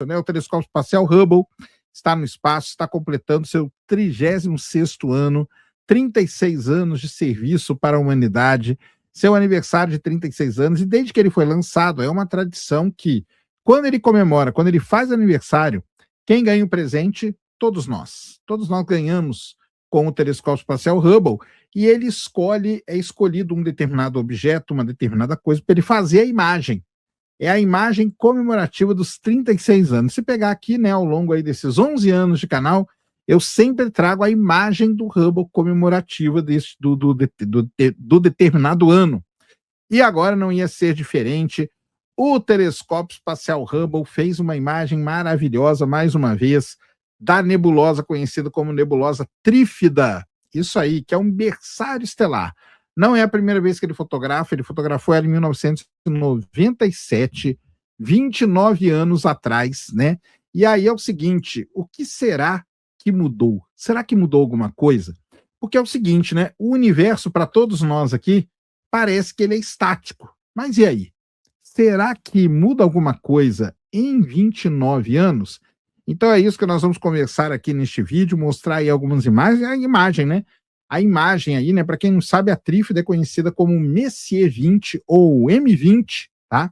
né? O telescópio espacial Hubble está no espaço, está completando seu 36º ano, 36 anos de serviço para a humanidade, seu aniversário de 36 anos, e desde que ele foi lançado, é uma tradição que, quando ele comemora, quando ele faz aniversário, quem ganha o presente? Todos nós. Todos nós ganhamos com o telescópio espacial Hubble, e ele é escolhido um determinado objeto, uma determinada coisa, para ele fazer a imagem. É a imagem comemorativa dos 36 anos. Se pegar aqui, né, ao longo aí desses 11 anos de canal, eu sempre trago a imagem do Hubble comemorativa do determinado ano. E agora não ia ser diferente. O telescópio espacial Hubble fez uma imagem maravilhosa, mais uma vez, da nebulosa conhecida como nebulosa Trífida. Isso aí, que é um berçário estelar. Não é a primeira vez que ele fotografou ela em 1997, 29 anos atrás, né? E aí é o seguinte, o que será que mudou? Será que mudou alguma coisa? Porque é o seguinte, né? O universo, para todos nós aqui, parece que ele é estático. Mas e aí? Será que muda alguma coisa em 29 anos? Então é isso que nós vamos conversar aqui neste vídeo, mostrar aí algumas imagens, a imagem, né? A imagem aí, né? Para quem não sabe, a Trífida é conhecida como Messier 20 ou M20, tá?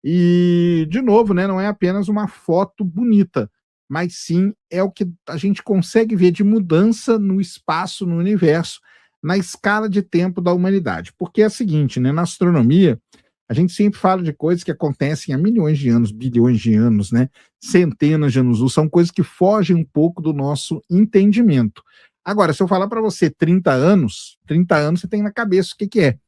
E, de novo, né? Não é apenas uma foto bonita, mas sim é o que a gente consegue ver de mudança no espaço, no universo, na escala de tempo da humanidade. Porque é o seguinte, né? Na astronomia, a gente sempre fala de coisas que acontecem há milhões de anos, bilhões de anos, né? Centenas de anos, são coisas que fogem um pouco do nosso entendimento. Agora, se eu falar para você 30 anos você tem na cabeça o que é.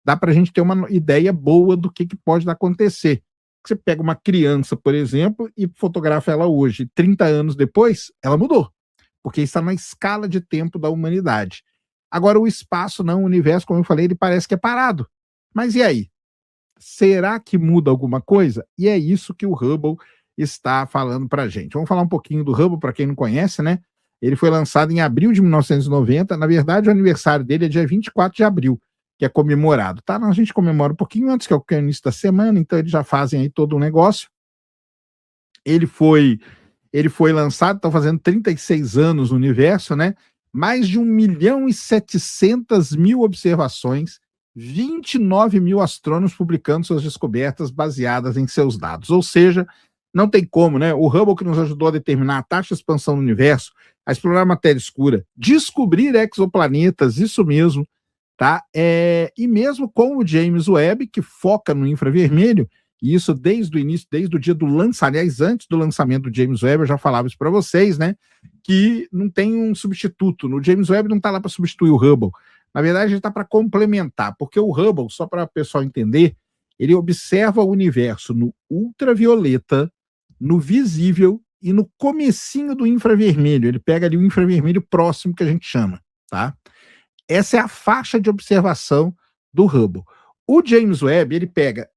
Dá para a gente ter uma ideia boa do que pode acontecer. Você pega uma criança, por exemplo, e fotografa ela hoje. 30 anos depois, ela mudou, porque está na escala de tempo da humanidade. Agora, o espaço, não, o universo, como eu falei, ele parece que é parado. Mas e aí? Será que muda alguma coisa? E é isso que o Hubble está falando para a gente. Vamos falar um pouquinho do Hubble, para quem não conhece, né? Ele foi lançado em abril de 1990. Na verdade, o aniversário dele é dia 24 de abril, que é comemorado, tá? A gente comemora um pouquinho antes, que é o início da semana, então eles já fazem aí todo o negócio. Ele foi lançado, está fazendo 36 anos no universo, né? Mais de 1.700.000 observações, 29 mil astrônomos publicando suas descobertas baseadas em seus dados. Ou seja, não tem como, né? O Hubble que nos ajudou a determinar a taxa de expansão do universo, a explorar a matéria escura, descobrir exoplanetas, isso mesmo, tá? E mesmo com o James Webb, que foca no infravermelho, e isso desde o início, desde o dia do lançamento, aliás, antes do lançamento do James Webb, eu já falava isso para vocês, né? Que não tem um substituto. No James Webb não está lá para substituir o Hubble. Na verdade, ele está para complementar, porque o Hubble, só para o pessoal entender, ele observa o universo no ultravioleta, no visível e no comecinho do infravermelho. Ele pega ali o infravermelho próximo, que a gente chama, tá? Essa é a faixa de observação do Hubble. O James Webb, ele pega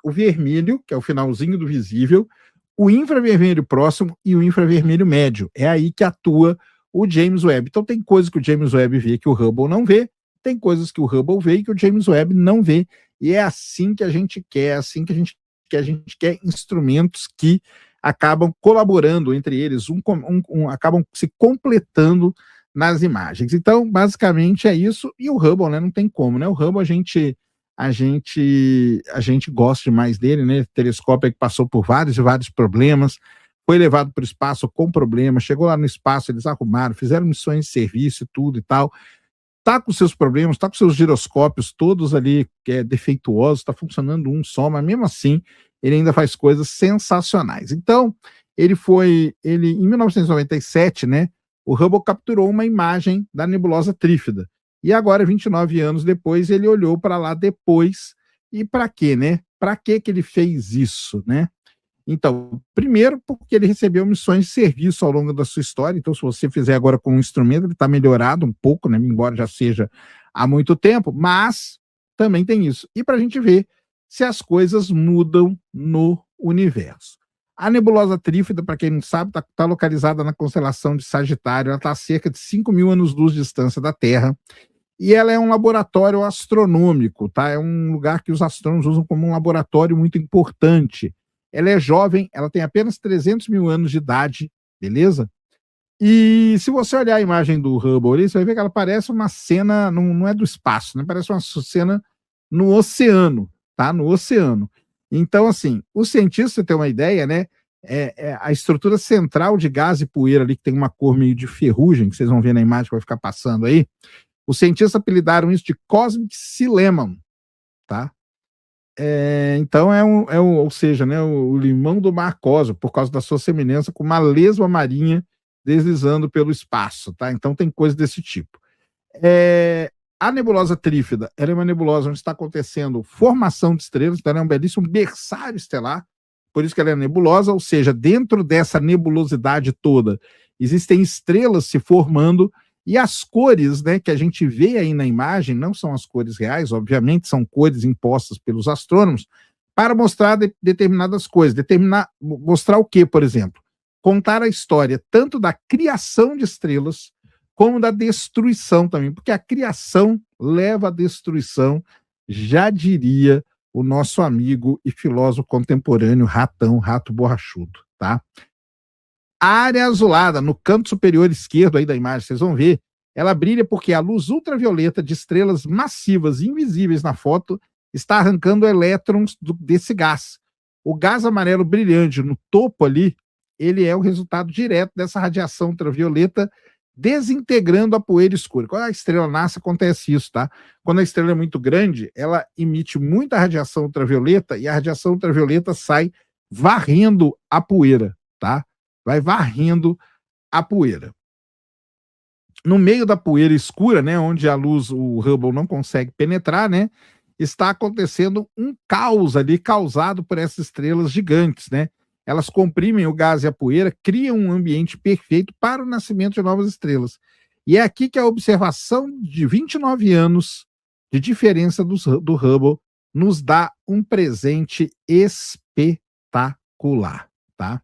o vermelho, que é o finalzinho do visível, o infravermelho próximo e o infravermelho médio. É aí que atua o James Webb. Então tem coisas que o James Webb vê que o Hubble não vê, tem coisas que o Hubble vê e que o James Webb não vê. E é assim que a gente quer, assim que a gente quer instrumentos que acabam colaborando entre eles, acabam se completando nas imagens. Então, basicamente é isso. E o Hubble, né, não tem como, né? O Hubble a gente gosta demais dele, né? O telescópio que passou por vários e vários problemas, foi levado para o espaço com problemas, chegou lá no espaço, eles arrumaram, fizeram missões de serviço e tudo e tal. Tá com seus problemas, tá com seus giroscópios todos ali defeituosos, tá funcionando um só, mas mesmo assim ele ainda faz coisas sensacionais. Então, ele em 1997, né, o Hubble capturou uma imagem da nebulosa Trífida. E agora, 29 anos depois, ele olhou para lá depois. E para quê, né? Para que ele fez isso, né? Então, primeiro, porque ele recebeu missões de serviço ao longo da sua história. Então, se você fizer agora com um instrumento, ele está melhorado um pouco, né? Embora já seja há muito tempo, mas também tem isso. E para a gente ver se as coisas mudam no universo. A nebulosa Trífida, para quem não sabe, está localizada na constelação de Sagitário. Ela está a cerca de 5.000 anos-luz de distância da Terra. E ela é um laboratório astronômico, tá? É um lugar que os astrônomos usam como um laboratório muito importante. ela é jovem, ela tem apenas 300 mil anos de idade, beleza? E se você olhar a imagem do Hubble ali, você vai ver que ela parece uma cena, não é do espaço, né? Parece uma cena no oceano, tá? No oceano. Então, assim, os cientistas, têm uma ideia, né? A estrutura central de gás e poeira ali, que tem uma cor meio de ferrugem, que vocês vão ver na imagem que vai ficar passando aí, os cientistas apelidaram isso de Cosmic Sea Lemon, tá? Então ou seja, né, o limão do mar Cosmo, por causa da sua semelhança com uma lesma marinha deslizando pelo espaço, tá? Então tem coisa desse tipo. A nebulosa trífida, ela é uma nebulosa onde está acontecendo formação de estrelas, então ela é um belíssimo berçário estelar, por isso que ela é nebulosa, ou seja, dentro dessa nebulosidade toda, existem estrelas se formando, e as cores, né, que a gente vê aí na imagem, não são as cores reais, obviamente, são cores impostas pelos astrônomos, para mostrar determinadas coisas, mostrar o que, por exemplo? Contar a história tanto da criação de estrelas, como da destruição também, porque a criação leva à destruição, já diria o nosso amigo e filósofo contemporâneo Rato Borrachudo, tá? A área azulada, no canto superior esquerdo aí da imagem, vocês vão ver, ela brilha porque a luz ultravioleta de estrelas massivas invisíveis na foto está arrancando elétrons desse gás. O gás amarelo brilhante no topo ali, ele é o resultado direto dessa radiação ultravioleta desintegrando a poeira escura. Quando a estrela nasce, acontece isso, tá? Quando a estrela é muito grande, ela emite muita radiação ultravioleta e a radiação ultravioleta sai varrendo a poeira, tá? Vai varrendo a poeira. No meio da poeira escura, né, onde a luz, o Hubble não consegue penetrar, né, está acontecendo um caos ali causado por essas estrelas gigantes, né? Elas comprimem o gás e a poeira, criam um ambiente perfeito para o nascimento de novas estrelas. E é aqui que a observação de 29 anos de diferença do Hubble nos dá um presente espetacular, tá?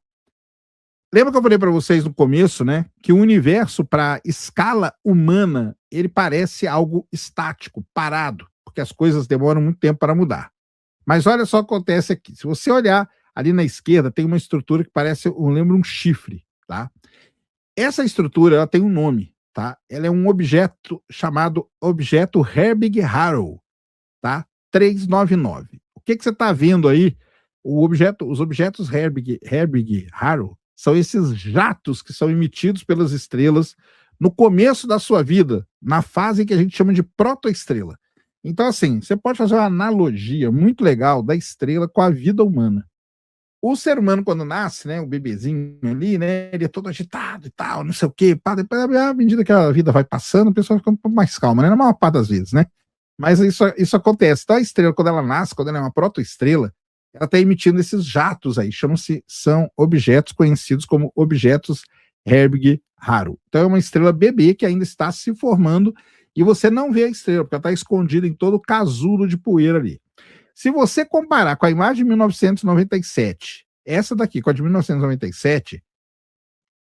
Lembra que eu falei para vocês no começo, né, que o universo, para escala humana, ele parece algo estático, parado, porque as coisas demoram muito tempo para mudar. Mas olha só o que acontece aqui. Se você olhar ali na esquerda, tem uma estrutura que parece, eu lembro, um chifre, tá? Essa estrutura, ela tem um nome, tá? Ela é um objeto chamado objeto Herbig-Haro, tá? 399. O que você está vendo aí? Os objetos Herbig-Haro são esses jatos que são emitidos pelas estrelas no começo da sua vida, na fase que a gente chama de protoestrela. Então, assim, você pode fazer uma analogia muito legal da estrela com a vida humana. O ser humano, quando nasce, né, o bebezinho ali, né, ele é todo agitado e tal, não sei o quê, pá, depois, à medida que a vida vai passando, a pessoa fica um pouco mais calma, né, na maior parte das vezes, né? Mas isso acontece. Então, a estrela, quando ela nasce, quando ela é uma protoestrela, ela está emitindo esses jatos aí, são objetos conhecidos como objetos Herbig-Haro. Então, é uma estrela bebê que ainda está se formando e você não vê a estrela, porque ela está escondida em todo o casulo de poeira ali. Se você comparar com a imagem de 1997, essa daqui com a de 1997,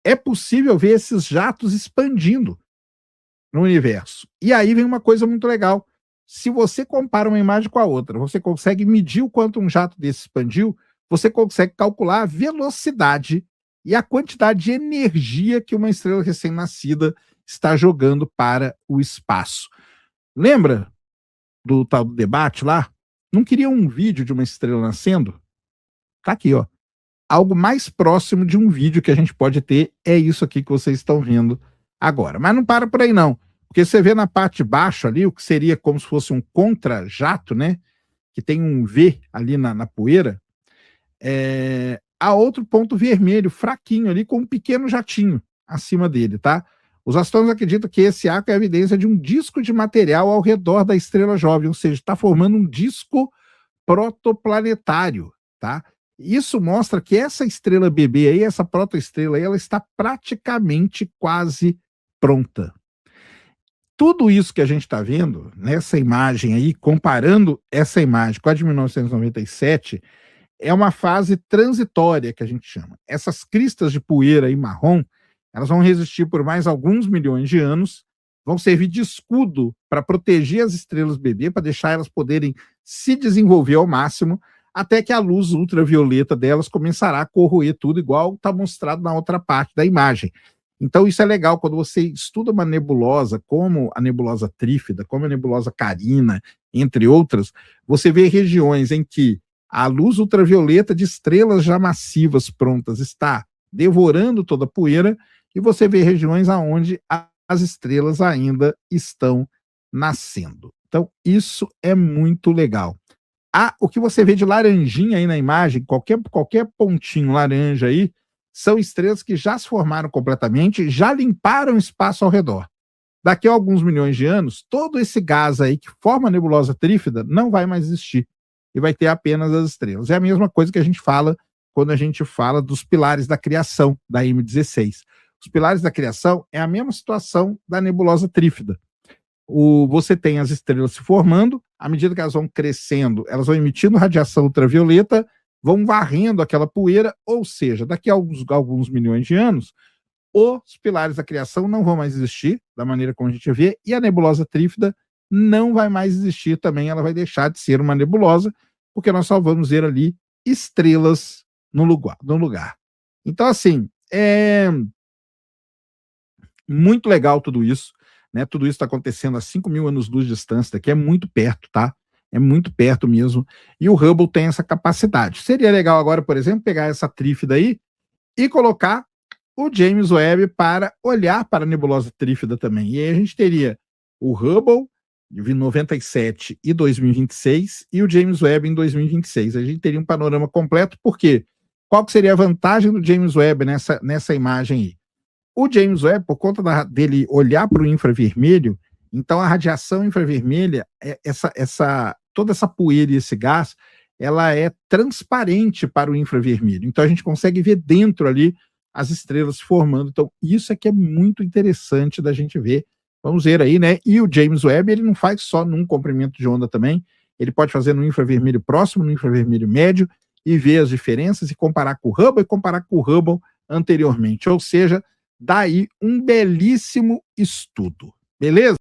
é possível ver esses jatos expandindo no universo. E aí vem uma coisa muito legal. Se você compara uma imagem com a outra, você consegue medir o quanto um jato desse expandiu, você consegue calcular a velocidade e a quantidade de energia que uma estrela recém-nascida está jogando para o espaço. Lembra do tal debate lá? Não queria um vídeo de uma estrela nascendo? Tá aqui, ó. Algo mais próximo de um vídeo que a gente pode ter é isso aqui que vocês estão vendo agora. Mas não para por aí, não. Porque você vê na parte de baixo ali, o que seria como se fosse um contra-jato, né? Que tem um V ali na poeira. Há outro ponto vermelho, fraquinho ali, com um pequeno jatinho acima dele, tá? Os astrônomos acreditam que esse arco é a evidência de um disco de material ao redor da estrela jovem, ou seja, está formando um disco protoplanetário, tá? Isso mostra que essa estrela bebê aí, essa protoestrela aí, ela está praticamente quase pronta. Tudo isso que a gente está vendo nessa imagem aí, comparando essa imagem com a de 1997, é uma fase transitória que a gente chama. Essas cristas de poeira aí marrom, elas vão resistir por mais alguns milhões de anos, vão servir de escudo para proteger as estrelas bebê, para deixar elas poderem se desenvolver ao máximo, até que a luz ultravioleta delas começará a corroer tudo, igual está mostrado na outra parte da imagem. Então isso é legal, quando você estuda uma nebulosa, como a nebulosa Trífida, como a nebulosa Carina, entre outras, você vê regiões em que a luz ultravioleta de estrelas já massivas prontas está devorando toda a poeira, e você vê regiões onde as estrelas ainda estão nascendo. Então, isso é muito legal. O que você vê de laranjinha aí na imagem, qualquer pontinho laranja aí, são estrelas que já se formaram completamente, já limparam o espaço ao redor. Daqui a alguns milhões de anos, todo esse gás aí que forma a nebulosa Trífida não vai mais existir, e vai ter apenas as estrelas. É a mesma coisa que a gente fala quando a gente fala dos pilares da criação, da M16. Os pilares da criação é a mesma situação da nebulosa Trífida. Você tem as estrelas se formando, à medida que elas vão crescendo, elas vão emitindo radiação ultravioleta, vão varrendo aquela poeira, ou seja, daqui a alguns milhões de anos, os pilares da criação não vão mais existir, da maneira como a gente vê, e a nebulosa Trífida não vai mais existir também, ela vai deixar de ser uma nebulosa, porque nós só vamos ver ali estrelas no lugar. Então, assim, é muito legal tudo isso, né? Tudo isso está acontecendo a 5.000 anos-luz de distância daqui, é muito perto, tá? É muito perto mesmo, e o Hubble tem essa capacidade. Seria legal agora, por exemplo, pegar essa Trífida aí e colocar o James Webb para olhar para a nebulosa Trífida também. E aí a gente teria o Hubble em 97 e 2026 e o James Webb em 2026. A gente teria um panorama completo, porque qual que seria a vantagem do James Webb nessa imagem aí? O James Webb, por conta dele olhar para o infravermelho, então a radiação infravermelha, toda essa poeira e esse gás, ela é transparente para o infravermelho. Então a gente consegue ver dentro ali as estrelas se formando. Então isso é que é muito interessante da gente ver. Vamos ver aí, né? E o James Webb, ele não faz só num comprimento de onda também, ele pode fazer no infravermelho próximo, no infravermelho médio, e ver as diferenças e comparar com o Hubble e comparar com o Hubble anteriormente. Ou seja, daí um belíssimo estudo. Beleza?